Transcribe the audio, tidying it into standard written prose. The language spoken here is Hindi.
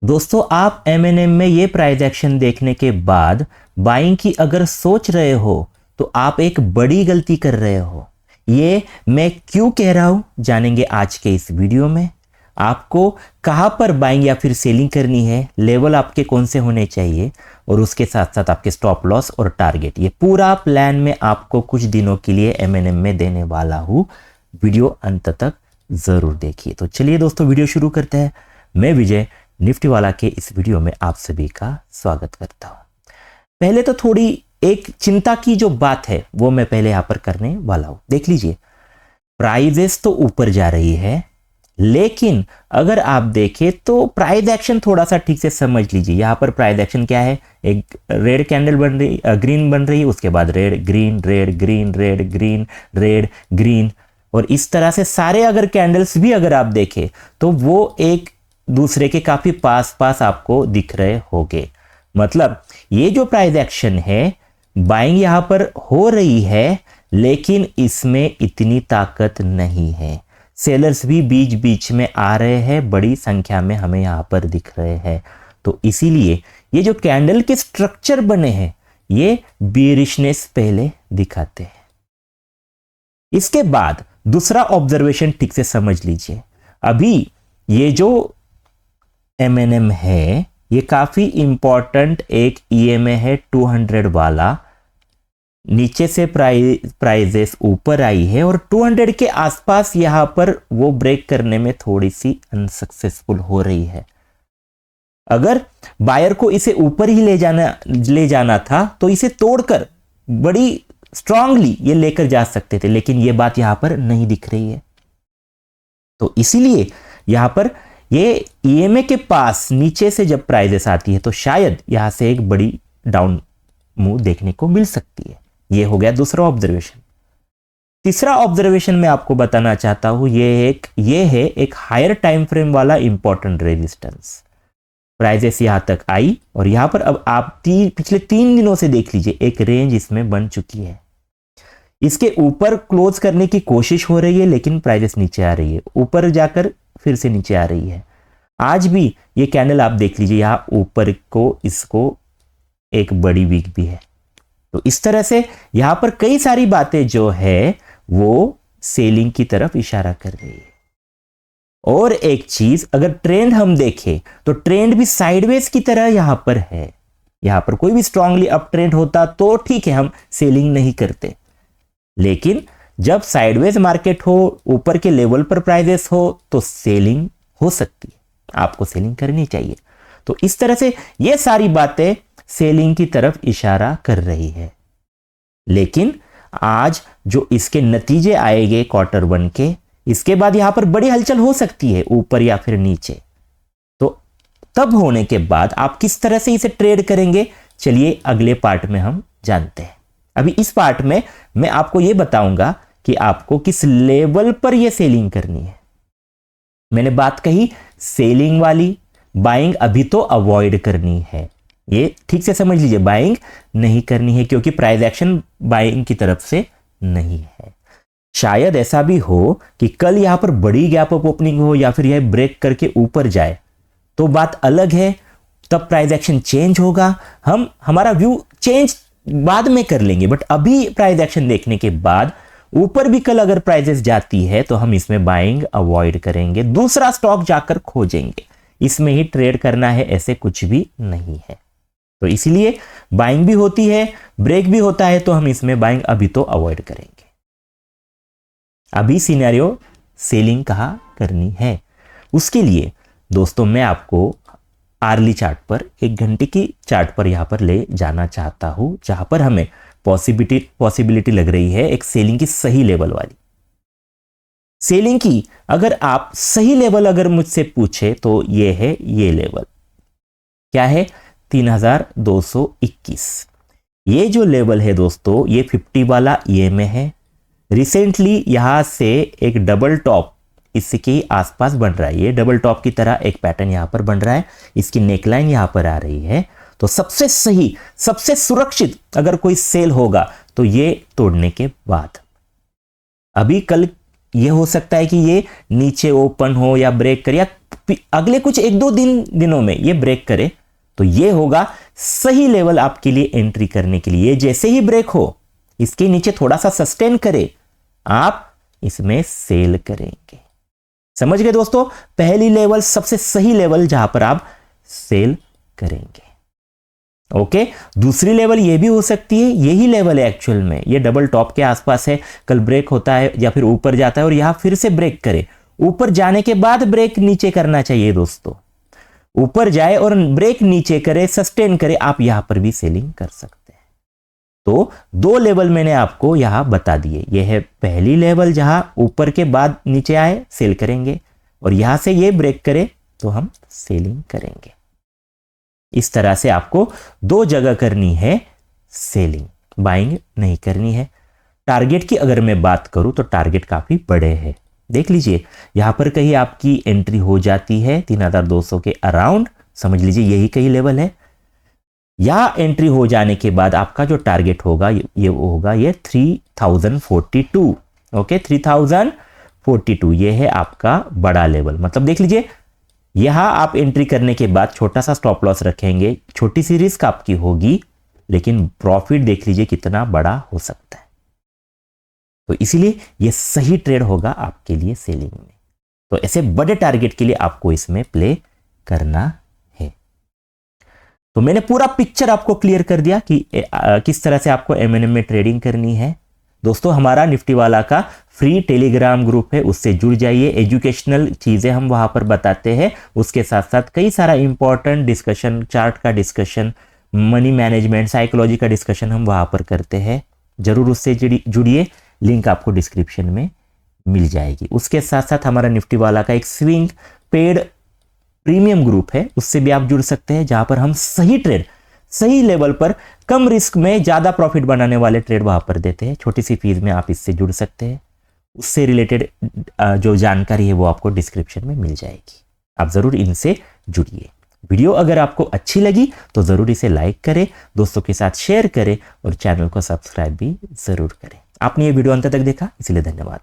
दोस्तों आप M&M में ये प्राइस एक्शन देखने के बाद बाइंग की अगर सोच रहे हो तो आप एक बड़ी गलती कर रहे हो। ये मैं क्यों कह रहा हूं जानेंगे आज के इस वीडियो में। आपको कहां पर बाइंग या फिर सेलिंग करनी है, लेवल आपके कौन से होने चाहिए और उसके साथ साथ आपके स्टॉप लॉस और टारगेट, ये पूरा प्लान में आपको कुछ दिनों के लिए M&M में देने वाला हूं। वीडियो अंत तक जरूर देखिए। तो चलिए दोस्तों वीडियो शुरू करते हैं। मैं विजय निफ्टी वाला के इस वीडियो में आप सभी का स्वागत करता हूं। पहले तो थोड़ी एक चिंता की जो बात है वो मैं पहले यहां पर करने वाला हूं। देख लीजिए, प्राइजेस तो ऊपर जा रही है, लेकिन अगर आप देखें तो प्राइस एक्शन थोड़ा सा ठीक से समझ लीजिए। यहां पर प्राइस एक्शन क्या है, एक रेड कैंडल बन रही, ग्रीन बन रही है, उसके बाद red green red green red green red green, और इस तरह से सारे अगर कैंडल्स भी अगर आप देखें तो वो एक दूसरे के काफी पास पास आपको दिख रहे होंगे। मतलब ये जो प्राइस एक्शन है, बाइंग यहां पर हो रही है, लेकिन इसमें इतनी ताकत नहीं है। सेलर्स भी बीच बीच में आ रहे हैं, बड़ी संख्या में हमें यहां पर दिख रहे हैं। तो इसीलिए ये जो कैंडल के स्ट्रक्चर बने हैं ये बेरिशनेस पहले दिखाते हैं। इसके बाद दूसरा ऑब्जर्वेशन ठीक से समझ लीजिए। अभी ये जो M&M है ये काफी इंपॉर्टेंट एक EMA है 200 वाला। नीचे से प्राइजेस ऊपर आई है और 200 के आसपास यहां पर वो ब्रेक करने में थोड़ी सी अनसक्सेसफुल हो रही है। अगर बायर को इसे ऊपर ही ले जाना था तो इसे तोड़कर बड़ी स्ट्रांगली ये लेकर जा सकते थे, लेकिन ये बात यहां पर नहीं दिख रही है। तो इसीलिए यहां पर ये EMA के पास नीचे से जब प्राइजेस आती है तो शायद यहां से एक बड़ी डाउन मूव देखने को मिल सकती है। ये हो गया दूसरा ऑब्जर्वेशन। तीसरा ऑब्जर्वेशन मैं आपको बताना चाहता हूं, ये है एक हायर टाइम फ्रेम वाला इंपॉर्टेंट रेजिस्टेंस। प्राइजेस यहां तक आई और यहां पर अब आप पिछले 3 दिनों से देख लीजिए एक रेंज इसमें बन चुकी है। इसके ऊपर क्लोज करने की कोशिश हो रही है, लेकिन प्राइजेस नीचे आ रही है, ऊपर जाकर फिर से नीचे आ रही है। आज भी ये कैंडल आप देख लीजिए, यहां ऊपर को इसको एक बड़ी वीक भी है। तो इस तरह से यहां पर कई सारी बातें जो है वो सेलिंग की तरफ इशारा कर रही है। और एक चीज, अगर ट्रेंड हम देखें तो ट्रेंड भी साइडवेज की तरह यहां पर है। यहां पर कोई भी स्ट्रांगली अप ट्रेंड होता तो ठीक है, हम सेलिंग नहीं करते, लेकिन जब साइडवेज मार्केट हो, ऊपर के लेवल पर प्राइजेस हो, तो सेलिंग हो सकती है, आपको सेलिंग करनी चाहिए। तो इस तरह से ये सारी बातें सेलिंग की तरफ इशारा कर रही है। लेकिन आज जो इसके नतीजे आएंगे क्वार्टर 1 के, इसके बाद यहां पर बड़ी हलचल हो सकती है ऊपर या फिर नीचे। तो तब होने के बाद आप किस तरह से इसे ट्रेड करेंगे, चलिए अगले पार्ट में हम जानते हैं। अभी इस पार्ट में मैं आपको यह बताऊंगा कि आपको किस लेवल पर यह सेलिंग करनी है। मैंने बात कही सेलिंग वाली, बाइंग अभी तो अवॉइड करनी है। ये ठीक से समझ लीजिए, बाइंग नहीं करनी है क्योंकि प्राइस एक्शन बाइंग की तरफ से नहीं है। शायद ऐसा भी हो कि कल यहां पर बड़ी गैप अप ओपनिंग हो या फिर यह ब्रेक करके ऊपर जाए, तो बात अलग है, तब प्राइस एक्शन चेंज होगा। हम हमारा व्यू चेंज बाद में कर लेंगे, बट अभी प्राइस एक्शन देखने के बाद ऊपर भी कल अगर प्राइसेस जाती है तो हम इसमें बाइंग अवॉइड करेंगे, दूसरा स्टॉक जाकर खोजेंगे। इसमें ही ट्रेड करना है, ऐसे कुछ भी नहीं है। तो इसलिए बाइंग भी होती है, ब्रेक भी होता है, तो हम इसमें बाइंग अभी तो अवॉइड करेंगे। अभी सिनेरियो सेलिंग कहां करनी है, उसके लिए दोस्तों मैं आपको आर्ली चार्ट पर, 1 घंटे की चार्ट पर यहां पर ले जाना चाहता हूं, जहां पर हमें पॉसिबिलिटी लग रही है एक सेलिंग की सही लेवल वाली। सेलिंग की अगर आप सही लेवल अगर मुझसे पूछे तो ये है, ये लेवल क्या है, 3221। ये जो लेवल है दोस्तों, ये 50 वाला EMA है। रिसेंटली यहां से एक डबल टॉप इसके आसपास बन रहा है, ये डबल टॉप की तरह एक पैटर्न यहां पर बन रहा है, इसकी नेकलाइन यहां पर आ रही है। तो सबसे सही, सबसे सुरक्षित अगर कोई सेल होगा तो ये तोड़ने के बाद। अभी कल ये हो सकता है कि ये नीचे ओपन हो या ब्रेक कर या अगले कुछ 1-2 दिनों में ये ब्रेक करे तो ये होगा सही लेवल आपके लिए एंट्री करने के लिए। जैसे ही ब्रेक हो, इसके नीचे थोड़ा सा सस्टेन करे, आप इसमें सेल करेंगे। समझ गए दोस्तों? पहली लेवल सबसे सही लेवल जहां पर आप सेल करेंगे। ओके, दूसरी लेवल ये भी हो सकती है, यही लेवल है एक्चुअल में, ये डबल टॉप के आसपास है, कल ब्रेक होता है या फिर ऊपर जाता है और यहां फिर से ब्रेक करे। ऊपर जाने के बाद ब्रेक नीचे करना चाहिए दोस्तों। ऊपर जाए और ब्रेक नीचे करे, सस्टेन करे, आप यहां पर भी सेलिंग कर सकते हैं। तो 2 लेवल मैंने आपको यहां बता दिए। यह है पहली लेवल जहां ऊपर के बाद नीचे आए सेल करेंगे, और यहां से ये ब्रेक करे तो हम सेलिंग करेंगे। इस तरह से आपको 2 जगह करनी है सेलिंग, बाइंग नहीं करनी है। टारगेट की अगर मैं बात करूं तो टारगेट काफी बड़े हैं। देख लीजिए, यहां पर कहीं आपकी एंट्री हो जाती है 3200 के अराउंड, समझ लीजिए यही कहीं लेवल है। यहां एंट्री हो जाने के बाद आपका जो टारगेट होगा ये होगा ये 3042। ओके, 3042 ये है आपका बड़ा लेवल। मतलब देख लीजिए, यहां आप एंट्री करने के बाद छोटा सा स्टॉप लॉस रखेंगे, छोटी सी रिस्क आपकी होगी, लेकिन प्रॉफिट देख लीजिए कितना बड़ा हो सकता है। तो इसीलिए यह सही ट्रेड होगा आपके लिए सेलिंग में। तो ऐसे बड़े टारगेट के लिए आपको इसमें प्ले करना है। तो मैंने पूरा पिक्चर आपको क्लियर कर दिया कि किस तरह से आपको एमएनएम में ट्रेडिंग करनी है। दोस्तों, हमारा निफ्टी वाला का फ्री टेलीग्राम ग्रुप है, उससे जुड़ जाइए। एजुकेशनल चीजें हम वहां पर बताते हैं, उसके साथ साथ कई सारा इंपॉर्टेंट डिस्कशन, चार्ट का डिस्कशन, मनी मैनेजमेंट, साइकोलॉजी का डिस्कशन हम वहां पर करते हैं। जरूर उससे जुड़िए, लिंक आपको डिस्क्रिप्शन में मिल जाएगी। उसके साथ साथ हमारा निफ्टी वाला का एक स्विंग पेड प्रीमियम ग्रुप है, उससे भी आप जुड़ सकते हैं, जहां पर हम सही ट्रेड, सही लेवल पर कम रिस्क में ज्यादा प्रॉफिट बनाने वाले ट्रेड वहां पर देते हैं। छोटी सी फीस में आप इससे जुड़ सकते हैं। उससे रिलेटेड जो जानकारी है वो आपको डिस्क्रिप्शन में मिल जाएगी। आप जरूर इनसे जुड़िए। वीडियो अगर आपको अच्छी लगी तो जरूर इसे लाइक करें, दोस्तों के साथ शेयर करें और चैनल को सब्सक्राइब भी जरूर करें। आपने ये वीडियो अंत तक देखा, इसलिए धन्यवाद।